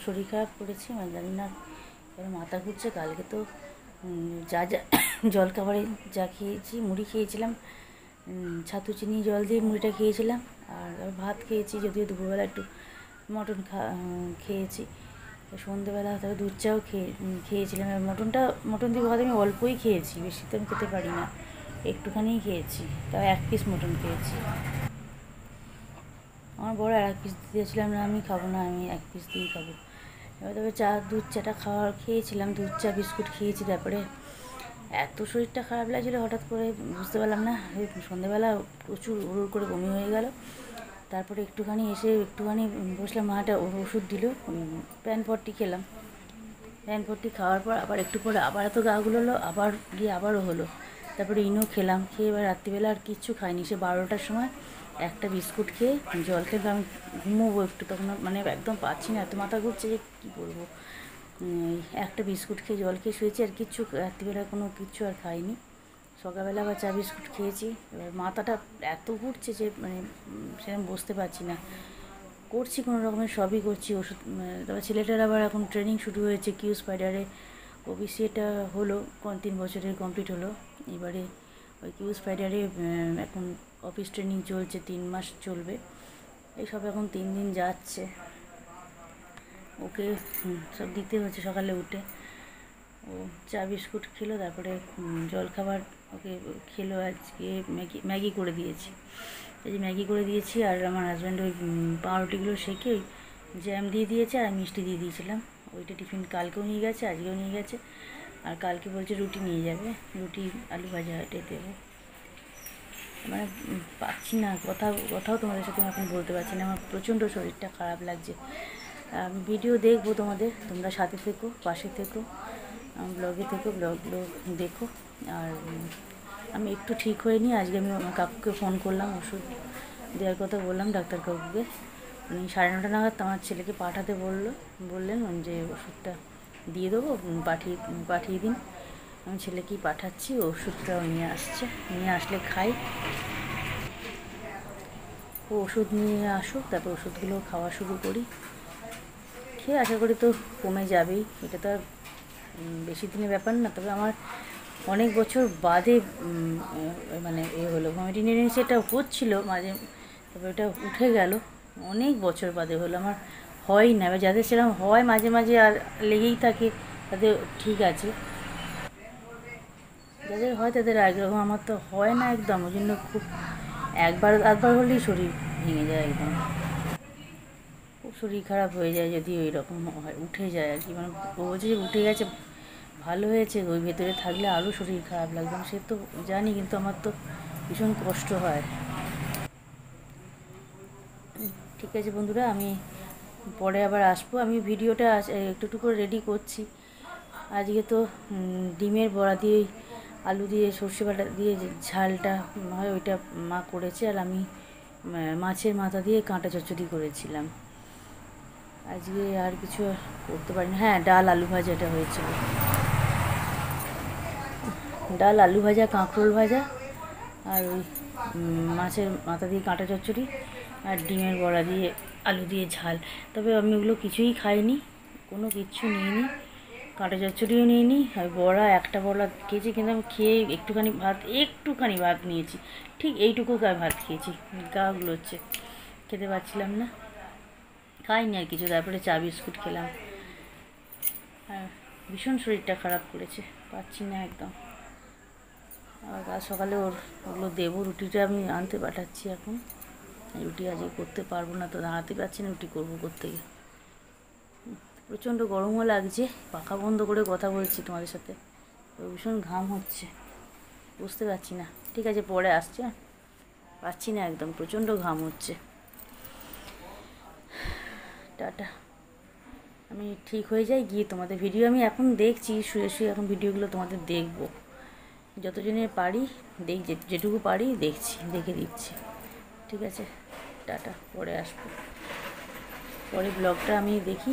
শরীর খারাপ করেছে, আমি জানি না, এবার মাথা ঘুরছে। কালকে তো যা যা জলখাবারে যা খেয়েছি, মুড়ি খেয়েছিলাম, ছাতু চিনি জল দিয়ে মুড়িটা খেয়েছিলাম, আর ভাত খেয়েছি, যদিও দুপুরবেলা একটু মটন খেয়েছি। সন্ধ্যেবেলা তবে দুধ চাও খেয়েছিলাম। মটন দিয়ে ভাত আমি অল্পই খেয়েছি, বেশি তো আমি খেতে পারি না, একটুখানিই খেয়েছি, তাও 1 পিস মটন খেয়েছি। আমার বড় 1 পিস দিয়েছিলাম, না আমি খাবো না, আমি 1 পিস দিয়েই খাবো। এবার তবে দুধ চাটা খেয়েছিলাম, দুধ চা বিস্কুট খেয়েছি। তারপরে এত শরীরটা খারাপ লাগছিলো, হঠাৎ করে বুঝতে পারলাম না, সন্ধ্যেবেলা প্রচুর উড়ুর করে বমি হয়ে গেল। তারপরে একটুখানি বসলাম, মাটা ওষুধ দিল, প্যানপট্টি খেলাম। প্যানপট্টি খাওয়ার পর আবার একটু পরে আবার এত গাগুলো হলো, আবার গিয়ে আবারও হলো। তারপরে ইনো খেলাম, খেয়ে এবার রাত্রিবেলা আর কিচ্ছু খাইনি। সে 12টার সময় একটা বিস্কুট খেয়ে জল খেয়ে আমি ঘুমোবো একটু, তখন মানে একদম পাচ্ছি না, এত মাথা ঘুরছে যে কী বলবো। একটা বিস্কুট খেয়ে জল খেয়ে শুয়েছি, আর কিচ্ছু রাত্রিবেলা কিচ্ছু আর খাইনি। সকালবেলা আবার চা বিস্কুট খেয়েছি। এবার মাথাটা এত ঘুরছে যে মানে সেরকম বসতে পারছি না, করছি কোনো রকমের, সবই করছি ওষুধ। তবে ছেলেটার আবার এখন ট্রেনিং শুরু হয়েছে কিউ স্পাইডারে, ওবিসিএটা হলো 3 বছরের কমপ্লিট হলো। এবারে ওই কিউ স্পাইডারে এখন অফিস ট্রেনিং চলছে, 3 মাস চলবে। এইসব এখন 3 দিন যাচ্ছে, ওকে সব দিতে হচ্ছে। সকালে উঠে ও চা বিস্কুট খেলো, তারপরে জলখাবার ওকে খেলো। আজকে ম্যাগি করে দিয়েছি, এই যে ম্যাগি করে দিয়েছি। আর আমার হাজব্যান্ড ওই পাউরুটিগুলো সেঁকে ওই জ্যাম দিয়ে দিয়েছে, আর মিষ্টি দিয়ে দিয়েছিলাম। ওইটা টিফিন কালকেও নিয়ে গেছে, আজকেও নিয়ে গেছে। আর কালকে বলছে রুটি নিয়ে যাবে, রুটি আলু ভাজা এটা দেবো। মানে পাচ্ছি না, কথাও তোমাদের সাথে এখন বলতে পারছি না, আমার প্রচণ্ড শরীরটা খারাপ লাগছে। ভিডিও দেখবো তোমরা সাথে থেকো, পাশে থেকো, ব্লগে থেকো, ব্লগগুলো দেখো। আর আমি একটু ঠিক হয়ে নিই। আজকে আমি আমার কাকুকে ফোন করলাম, ওষুধ দেওয়ার কথা বললাম ডাক্তার কাকুকে। উনি 9:30 নাগাদ আমার ছেলেকে পাঠাতে বললেন যে ওষুধটা দিয়ে দেবো, পাঠিয়ে দিন। আমি ছেলেকেই পাঠাচ্ছি, ওষুধটাও নিয়ে আসলে খাই। ও ওষুধ নিয়ে আসুক, তারপর ওষুধগুলো খাওয়া শুরু করি। খেয়ে আশা করি তো কমে যাবেই, এটা তো আর বেশি দিনের ব্যাপার না। তবে আমার অনেক বছর বাদে মানে হলো ভমিটিং টেন্ডেন্সি, এটা হচ্ছিল মাঝে, তবে এটা উঠে গেল। অনেক বছর বাদে হলো, আমার হয় না। এবার যাদের সেরকম হয় মাঝে মাঝে আর লেগেই থাকে, তাদের ঠিক আছে, যাদের হয় তাদের একরকম। আমার তো হয় না একদম, ওই জন্য খুব একবার হলেই শরীর ভেঙে যায় একদম, খুব শরীর খারাপ হয়ে যায় যদি ওই রকম হয়, উঠে যায় আর কি। মানে বলছে যে উঠে গেছে ভালো হয়েছে, ওই ভেতরে থাকলে আরও শরীর খারাপ লাগবে, সে তো জানি, কিন্তু আমার তো ভীষণ কষ্ট হয়। ঠিক আছে বন্ধুরা, আমি পরে আবার আসবো। আমি ভিডিওটা একটু করে রেডি করছি। আজকে তো ডিমের বড়া দিয়ে আলু দিয়ে সর্ষে বাটা দিয়ে ঝালটা হয়, ওইটা মা করেছে। আর আমি মাছের মাথা দিয়ে কাঁটা চচ্চড়ি করেছিলাম। আজকে আর কিছু করতে পারিনি। হ্যাঁ, ডাল আলু ভাজাটা হয়েছিল, ডাল আলু ভাজা, কাঁকরোল ভাজা, আর ওই মাছের মাথা দিয়ে কাঁটা চচ্চড়ি, আর ডিমের বড়া দিয়ে আলু দিয়ে ঝাল। তবে আমি ওগুলো কিছুই খাইনি, কোনো কিচ্ছু নিইনি, কাঁটা চচ্চড়িও নিইনি। আর একটা বড়া খেয়েছি, কিন্তু আমি খেয়ে একটুখানি ভাত নিয়েছি, ঠিক এইটুকু ভাত খেয়েছি, গাগুলো হচ্ছে, খেতে পারছিলাম না, খাইনি আর কিছু। তারপরে চা বিস্কুট খেলাম। আর ভীষণ শরীরটা খারাপ করেছে, পাচ্ছি না একদম। আর কাল সকালে ওগুলো দেবো, রুটিটা আমি আনতে পাঠাচ্ছি এখন। রুটি আজকে করতে পারবো না, তো দাঁড়াতে পারছি না, রুটি করবো কোত্থেকে। প্রচণ্ড গরমও লাগছে, পাখা বন্ধ করে কথা বলছি তোমাদের সাথে, ভীষণ ঘাম হচ্ছে, বুঝতে পারছি না। ঠিক আছে, পরে আসছে, পাচ্ছি না একদম, প্রচণ্ড ঘাম হচ্ছে। টাটা, আমি ঠিক হয়ে যাই, গিয়ে তোমাদের ভিডিও আমি এখন দেখছি, শুয়ে এখন ভিডিওগুলো তোমাদের দেখবো, যতজনের পারি যেটুকু পারি দেখে দিচ্ছি। ঠিক আছে, টাটা, পরে আসবো। পরে ব্লগটা আমি দেখি,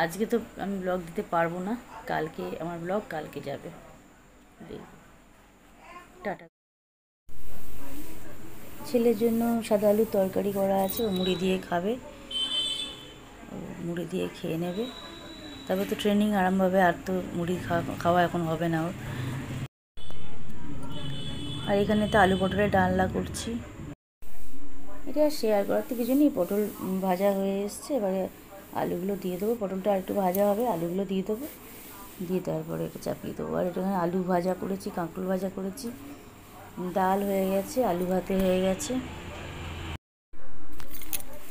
আজকে তো আমি ব্লগ দিতে পারবো না, কালকে আমার ব্লগ কালকে যাবে, দেখব। টাটা। ছেলের জন্য সাদা আলুর তরকারি করা আছে, ও মুড়ি দিয়ে খাবে। ও মুড়ি দিয়ে খেয়ে নেবে। তবে তো ট্রেনিং আরামভাবে, আর তো মুড়ি খাওয়া এখন হবে না ওর। আর এখানে তো আলু পটলের ডালনা করছি। এটা শেয়ার করার তো কিছু নেই, পটল ভাজা হয়ে এসছে, এবারে আলুগুলো দিয়ে দেবো। পটলটা আর একটু ভাজা হবে, আলুগুলো দিয়ে দেবো, দিয়ে তারপরে এটা চাপিয়ে দেবো। আর এখানে আলু ভাজা করেছি, কাঁকরোল ভাজা করেছি, ডাল হয়ে গেছে, আলু ভাতে হয়ে গেছে।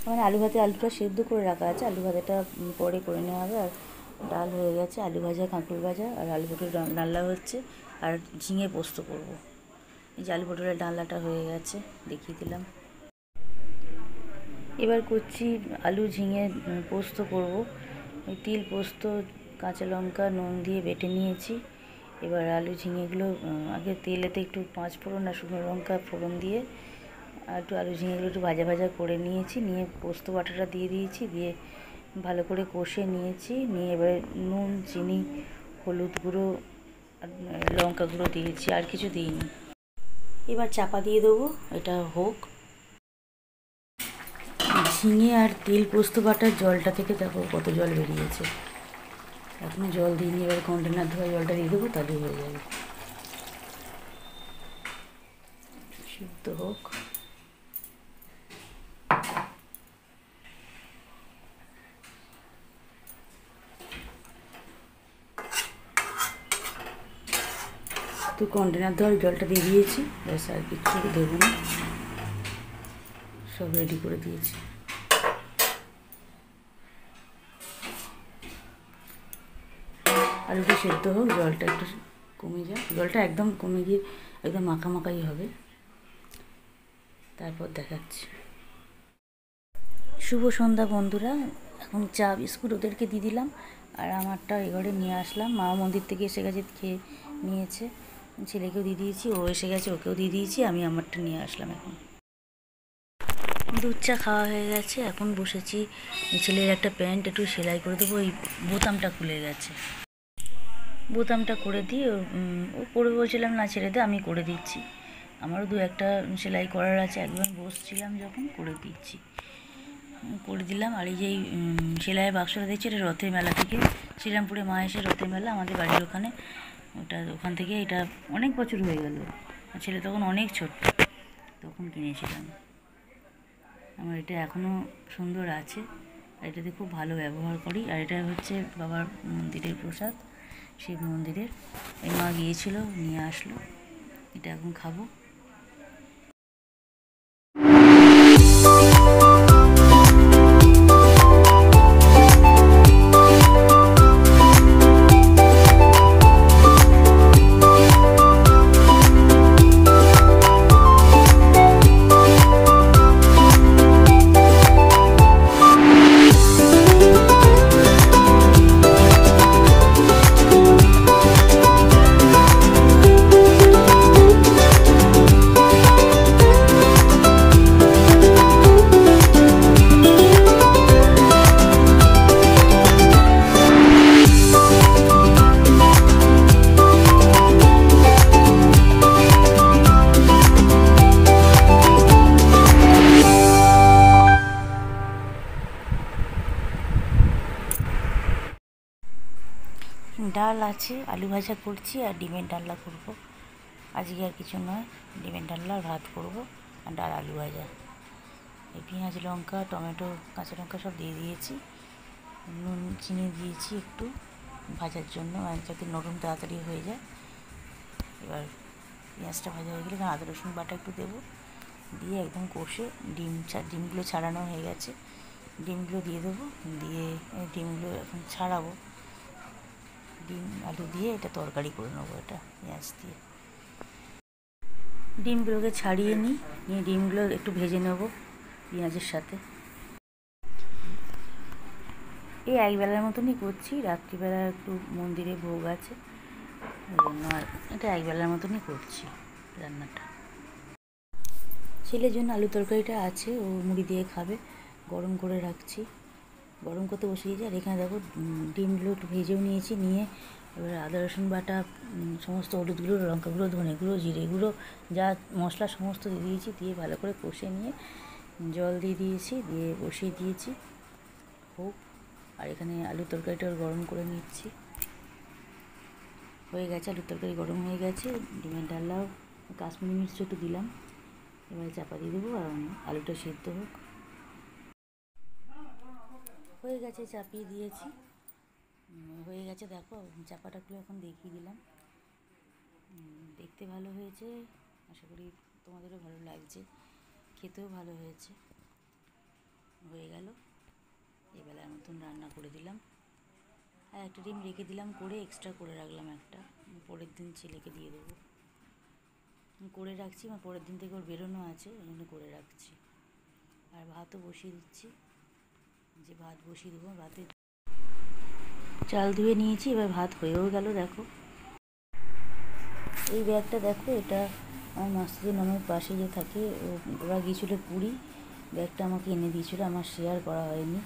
মানে আলু ভাতে আলুটা সেদ্ধ করে রাখা আছে, আলু ভাজাটা পরে করে নেওয়া হবে। আর ডাল হয়ে গেছে, আলু ভাজা, কাঁকরোল ভাজা, আর আলু পটল ডালনা হচ্ছে, আর ঝিঙে পোস্ত করব। এই যে আলু পটলের ডালনাটা হয়ে গেছে, দেখিয়ে দিলাম। এবার করছি আলু ঝিঙে পোস্ত করব। ওই তিল পোস্ত, কাঁচা লঙ্কা, নুন দিয়ে বেটে নিয়েছি। এবার আলু ঝিঙেগুলো আগে তেলেতে একটু 5 ফোড়ন আর শুকনো লঙ্কা ফোড়ন দিয়ে আর একটু আলু ঝিঙেগুলো একটু ভাজা ভাজা করে নিয়েছি। নিয়ে পোস্ত বাটাটা দিয়ে দিয়েছি, দিয়ে ভালো করে কষে নিয়েছি। নিয়ে এবারে নুন, চিনি, হলুদ গুঁড়ো আর লঙ্কা গুঁড়ো দিয়েছি, আর কিছু দিইনি। এবার চাপা দিয়ে দেবো, এটা হোক। ঝিঙে আর তেল পোস্ত বাটার জলটা থেকে দেখো কত জল বেরিয়েছে। এখনও জল দিইনি, এবার কন্টেনার ধোয়া জলটা দিয়ে দেবো, তাহলেই হয়ে যাবে। সিদ্ধ হোক। তো কন্টেনার ধোয়ার জলটা দিয়ে দিয়েছি, ব্যাস আর কিছু দেবো না, সব রেডি করে দিয়েছি। আলুটা সেদ্ধ হোক, জলটা একটু কমে যাক, জলটা একদম কমে গিয়ে একদম মাখামাখাই হবে, তারপর দেখাচ্ছি। শুভ সন্ধ্যা বন্ধুরা, এখন চা বিস্কুট ওদেরকে দিয়ে দিলাম, আর আমারটা এঘরে নিয়ে আসলাম। মা মন্দির থেকে এসে গেছে, খেয়ে নিয়েছে, ছেলেকেও দিয়ে দিয়েছি, ও এসে গেছে, ওকেও দিয়ে দিয়েছি, আমি আমারটা নিয়ে আসলাম। এখন দুধ চা খাওয়া হয়ে গেছে, এখন বসেছি ছেলের একটা প্যান্ট একটু সেলাই করে দেবো, ওই বোতামটা খুলে গেছে, বোতামটা করে দিই। ও করবে বলছিলাম, না ছেড়ে দে, আমি করে দিচ্ছি, আমারও 2-1টা সেলাই করার আছে, একবার বসছিলাম যখন করে দিচ্ছি, করে দিলাম। আর এই যে সেলাইয়ের বাক্সটা দেখছি, এটা রথের মেলা থেকে, শ্রীরামপুরে মা এসে রথের মেলা আমাদের বাড়ির ওখানে, ওখান থেকে এটা অনেক বছর হয়ে গেল, ছেলে তখন অনেক ছোট, তখন কিনেছিলাম। আমার এটা এখনও সুন্দর আছে, আর এটাতে খুব ভালো ব্যবহার করি। আর এটা হচ্ছে বাবার মন্দিরের প্রসাদ, শিব মন্দিরের। এই মা গিয়েছিল, নিয়ে আসলো, এটা এখন খাবো। ডাল আছে, আলু ভাজা করছি, আর ডিমের ডালনা করবো। আজকে আর কিছু নয়, ডিমের ডালনা আর ভাত করবো, আর ডাল আলু ভাজা। এই পেঁয়াজ, লঙ্কা, টমেটো, কাঁচা লঙ্কা সব দিয়ে দিয়েছি, নুন চিনি দিয়েছি একটু ভাজার জন্য, আর যাতে নরম তাড়াতাড়ি হয়ে যায়। এবার পেঁয়াজটা ভাজা হয়ে গেলে আদা রসুন বাটা একটু দেবো, দিয়ে একদম কষে ডিমগুলো ছাড়ানো হয়ে গেছে, ডিমগুলো দিয়ে দেবো, দিয়ে ডিমগুলো এখন ছাড়াবো। ডিম আলু দিয়ে এটা তরকারি করে নেবো, এটা পেঁয়াজ দিয়ে। ডিমগুলোকে ছাড়িয়ে নিই, নিয়ে ডিমগুলো একটু ভেজে নেব পেঁয়াজের সাথে। এই একবেলার মতনই করছি, রাত্রিবেলা একটু মন্দিরে ভোগ আছে, ওই জন্য আর এটা একবেলার মতনই করছি রান্নাটা। ছেলের জন্য আলু তরকারিটা আছে, ও মুড়ি দিয়ে খাবে, গরম করে রাখছি, গরম করতে বসিয়েছি। আর এখানে দেখো ডিমগুলো একটু ভেজেও নিয়েছি, নিয়ে এবার আদা রসুন বাটা, সমস্ত হলুদ গুঁড়ো, লঙ্কা গুঁড়ো, ধনে গুঁড়ো, জিরে গুঁড়ো, যা মশলা সমস্ত দিয়ে দিয়েছি, দিয়ে ভালো করে কষে নিয়ে জল দিয়ে দিয়েছি, দিয়ে বসিয়ে দিয়েছি হোক। আর এখানে আলুর তরকারিটা গরম করে নিচ্ছি। হয়ে গেছে, আলুর তরকারি গরম হয়ে গেছে। ডিমের ডালনাও কাশ্মীরি মির্চ একটু দিলাম, এবারে চাপা দিয়ে দেবো আর আলুটা সেদ্ধ হোক। হয়ে গেছে, চাপিয়ে দিয়েছি, হয়ে গেছে। দেখো চাপাটা খুলে এখন দেখিয়ে দিলাম। দেখতে ভালো হয়েছে, আশা করি তোমাদেরও ভালো লাগছে, খেতেও ভালো হয়েছে। হয়ে গেল, এবেলার মতন রান্না করে দিলাম। আর একটা ডিম রেখে দিলাম করে, এক্সট্রা করে রাখলাম একটা, পরের দিন ছেলেকে দিয়ে দেবো। করে রাখছি, আমার পরের দিন থেকে ওর বেরোনো আছে, ওই জন্য করে রাখছি। আর ভাতও বসিয়ে দিচ্ছি, যে ভাত বসিয়ে দেবো। ভাতে চাল ধুয়ে নিয়েছি, এবার ভাত হয়েও গেল। দেখো এই ব্যাগটা, দেখো এটা আমার মাস্টারদের নামের পাশে যে থাকে, ওরা গিয়েছিলো পুরী, ব্যাগটা আমাকে এনে দিয়েছিলো, আমার শেয়ার করা হয়নি।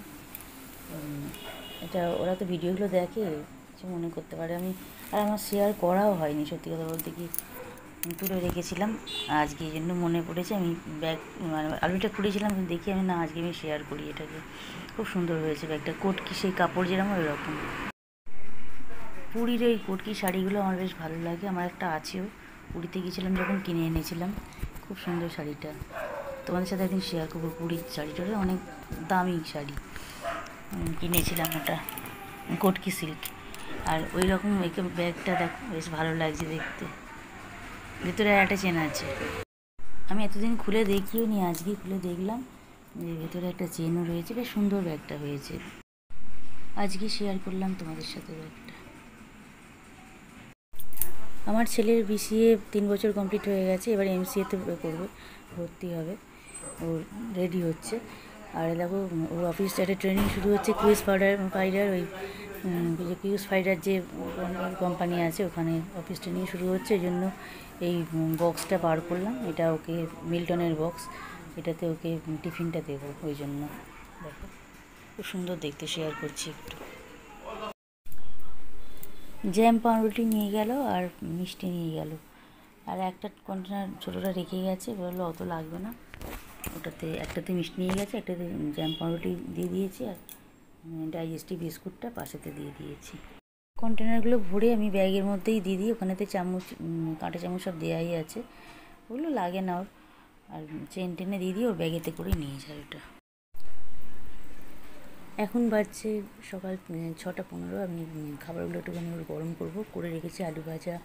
এটা ওরা তো ভিডিওগুলো দেখে, কিছু মনে করতে পারে আমি, আর আমার শেয়ার করাও হয়নি, সত্যি কথা বলতে কি তুলে রেখেছিলাম। আজকে এই জন্য মনে পড়েছে, আমি ব্যাগ মানে আলুটা খুঁড়েছিলাম, দেখি আমি না আজকে আমি শেয়ার করি এটাকে। খুব সুন্দর হয়েছে ব্যাগটা, কোটকি সেই কাপড় যেরকম ওই রকম। পুরীর ওই কোটকি শাড়িগুলো আমার বেশ ভালো লাগে, আমার একটা আছেও, পুরীতে গিয়েছিলাম যখন কিনে এনেছিলাম। খুব সুন্দর শাড়িটা, তোমাদের সাথে একদিন শেয়ার করবো। পুরীর শাড়িটা অনেক দামি শাড়ি, কিনেছিলাম ওটা, কোটকি সিল্ক। আর ওই রকম ব্যাগটা দেখো, বেশ ভালো লাগছে দেখতে, ভেতরে একটা চেন আছে। আমি এতদিন খুলে দেখিও নি, আজকে খুলে দেখলাম যে ভেতরে একটা চেনও রয়েছে, বেশ সুন্দর ব্যাগটা হয়েছে। আজকে শেয়ার করলাম তোমাদের সাথে ব্যাগটা। আমার ছেলের BCA 3 বছর কমপ্লিট হয়ে গেছে, এবার MCAতে করবে, ভর্তি হবে, ও রেডি হচ্ছে। আর দেখো ওর অফিস একটা ট্রেনিং শুরু হচ্ছে, কুইজ ফাইডার, ওই যে কুইজ ফাইডার যে কোম্পানি আছে ওখানে অফিস ট্রেনিং শুরু হচ্ছে। ওই জন্য এই বক্সটা বার করলাম, এটা ওকে মিল্টনের বক্স, এটাতে ওকে টিফিনটা দেবো, ওই জন্য। দেখো খুব সুন্দর দেখতে, শেয়ার করছি একটু। জ্যাম পাউরুটি নিয়ে গেল আর মিষ্টি নিয়ে গেল, আর একটা কন্টেনার ছোটোটা রেখে গেছে, বললো অত লাগবে না, ওটাতে একটাতে মিষ্টি নিয়ে গেছে, একটাতে জ্যাম পাউরুটি দিয়ে দিয়েছি, আর ডাইজেস্টিভ বিস্কুটটা পাশেতে দিয়ে দিয়েছি। কন্টেনারগুলো ভরে আমি ব্যাগের মধ্যেই দিয়ে দিই, ওখানেতে চামচ কাঁটা চামচ সব দেওয়াই আছে, ওগুলো লাগে না ওর। আর চেন টেনে দিয়ে দিই, ওর ব্যাগেতে করে নিয়ে যায় ওটা। এখন বাজছে সকাল 6টা 15, আমি খাবারগুলো একটুখানি ওর গরম করবো। করে রেখেছি আলু ভাজা,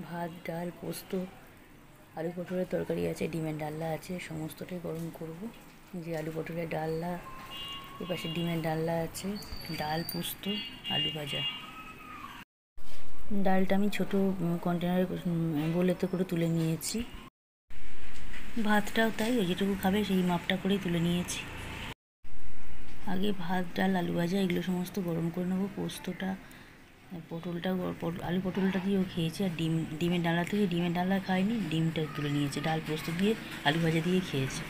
ভাত, ডাল, পোস্ত, আলু পটলের তরকারি আছে, ডিমের ডালনা আছে, সমস্তটাই গরম করব। যে আলু পটলের ডালনা, এপাশে ডিমের ডালনা আছে, ডাল, পোস্ত, আলু ভাজা। ডালটা আমি ছোটো কন্টেনারে বোলেতে করে তুলে নিয়েছি, ভাতটাও তাই, ওই যেটুকু খাবে সেই মাপটা করেই তুলে নিয়েছি। আগে ভাত, ডাল, আলু ভাজা এগুলো সমস্ত গরম করে নেবো। পোস্তটা, পটলটাও, আলু পটলটা দিয়েও খেয়েছি, আর ডিমের ডালা থেকে ডিমের ডালা খায়নি, ডিমটা তুলে নিয়েছে, ডাল পোস্ত দিয়ে আলু ভাজা দিয়ে খেয়েছে।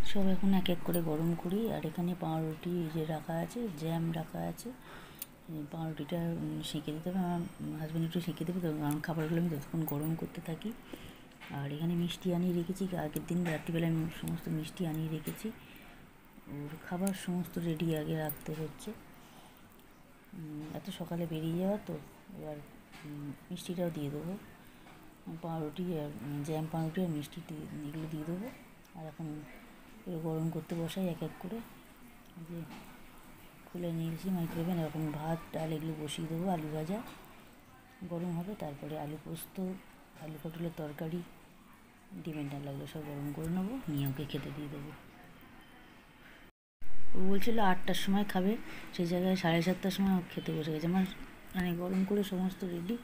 সব এখন এক এক করে গরম করি। আর এখানে পাউরুটি যে রাখা আছে, জ্যাম রাখা আছে, পাউরুটিটা সেঁকে দিতে হবে, আমার হাজব্যান্ড একটু সেঁকে দেবে, তো আমার খাবারগুলো আমি ততক্ষণ গরম করতে থাকি। আর এখানে মিষ্টি আনিয়ে রেখেছি, আগের দিন রাত্রিবেলায় আমি সমস্ত মিষ্টি আনিয়ে রেখেছি, ওর খাবার সমস্ত রেডি আগে রাখতে হচ্ছে, এত সকালে বেরিয়ে যাওয়া তো। এবার মিষ্টিটাও দিয়ে দেবো, পাউরুটি আর জ্যাম পাউরুটি আর মিষ্টি এগুলো দিয়ে দেবো। আর এখন গরম করতে বসাই এক এক করে, যে খুলে নিয়েছি মাইক্রোওভেন। এরকম ভাত, ডাল এগুলো বসিয়ে দেবো, আলু ভাজা গরম হবে, তারপরে আলু পোস্ত, আলু পটলের তরকারি, ডিমের ডাল এগুলো সব গরম করে নেবো, নিয়ে ওকে খেতে দিয়ে দেবো। ও বলছিল 8টার সময় খাবে, সেই জায়গায় 7:30টার সময় খেতে বসে গেছে। আমার মানে গরম করে সমস্ত রেডি,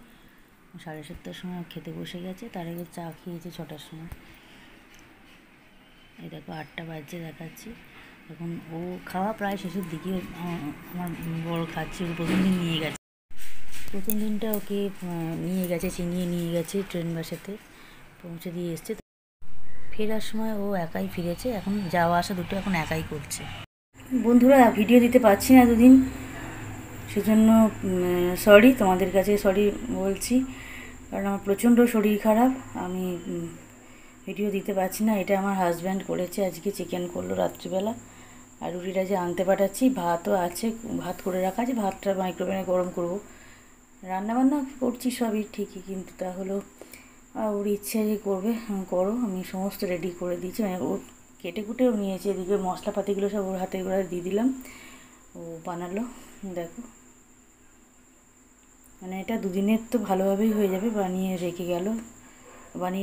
7:30টার সময় খেতে বসে গেছে। তার আগে চা খেয়েছে 6টার সময়। এই দেখো 8টা বাজছে দেখাচ্ছি, এখন ও খাওয়া প্রায় শেষের দিকে। আমার বড় খাচ্ছে, ও প্রথম দিন নিয়ে গেছে, প্রথম দিনটা ওকে নিয়ে গেছে, চিনিয়ে নিয়ে গেছে, ট্রেন বাসাতে পৌঁছে দিয়ে এসছে। ফেরার সময় ও একাই ফিরেছে, এখন যাওয়া আসা দুটো এখন একাই করছে। বন্ধুরা, ভিডিও দিতে পারছি না দুদিন, সেজন্য সরি, তোমাদের কাছে সরি বলছি, কারণ আমার প্রচণ্ড শরীর খারাপ, আমি ভিডিও দিতে পারছি না। এটা আমার হাজব্যান্ড করেছে, আজকে চিকেন করলো রাত্রিবেলা, আর রুটিটা যে আনতে পাঠাচ্ছি, ভাতও আছে, ভাত করে রাখা আছে, ভাতটা মাইক্রোওভেনে গরম করব। রান্নাবান্না করছি সবই ঠিকই, কিন্তু তা হলো ওর ইচ্ছে যে করবে, করো, আমি সমস্ত রেডি করে দিয়েছি, মানে ও কেটে কুটেও নিয়েছে, এদিকে মশলাপাতিগুলো সব ওর হাতে করে দিয়ে দিলাম, ও বানালো। দেখো, মানে এটা দুদিনের তো ভালোভাবেই হয়ে যাবে, বানিয়ে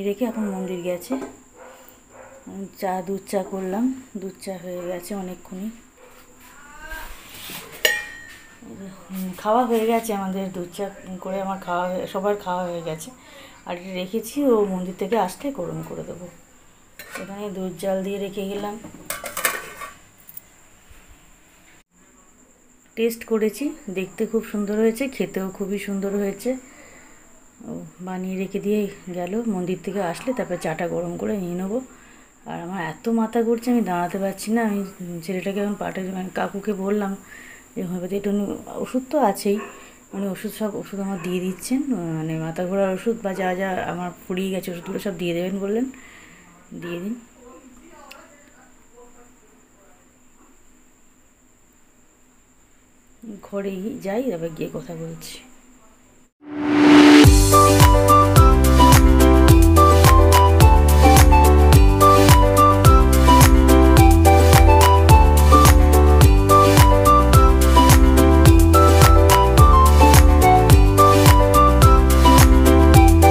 রেখে এখন মন্দির গেছে। দুধ চা করলাম, দুধ চা হয়ে গেছে অনেকক্ষণই, খাওয়া হয়ে গেছে আমাদের, দুধ চা করে আমার সবার খাওয়া হয়ে গেছে। আর এটা রেখেছি, ও মন্দির থেকে আসলে গরম করে দেবো। এখানে দুধ জাল দিয়ে রেখে গেলাম। টেস্ট করেছি, দেখতে খুব সুন্দর হয়েছে, খেতেও খুবই সুন্দর হয়েছে। ও বানিয়ে রেখে দিয়ে গেল, মন্দির থেকে আসলে তারপর চাটা গরম করে নিয়ে নেবো। আর আমার এত মাথা ঘুরছে, আমি দাঁড়াতে পারছি না। আমি ছেলেটাকে এখন মানে কাকুকে বললাম যে হোমিওপ্যাথি একটু ওষুধ তো আছেই, মানে সব ওষুধ আমার দিয়ে দিচ্ছেন, মানে মাথা ঘোরার ওষুধ বা যা যা আমার ফুরিয়ে গেছে ওষুধগুলো সব দিয়ে দেবেন বললেন, দিয়ে দিন। ঘরেই যাই, তবে গিয়ে কথা বলছি।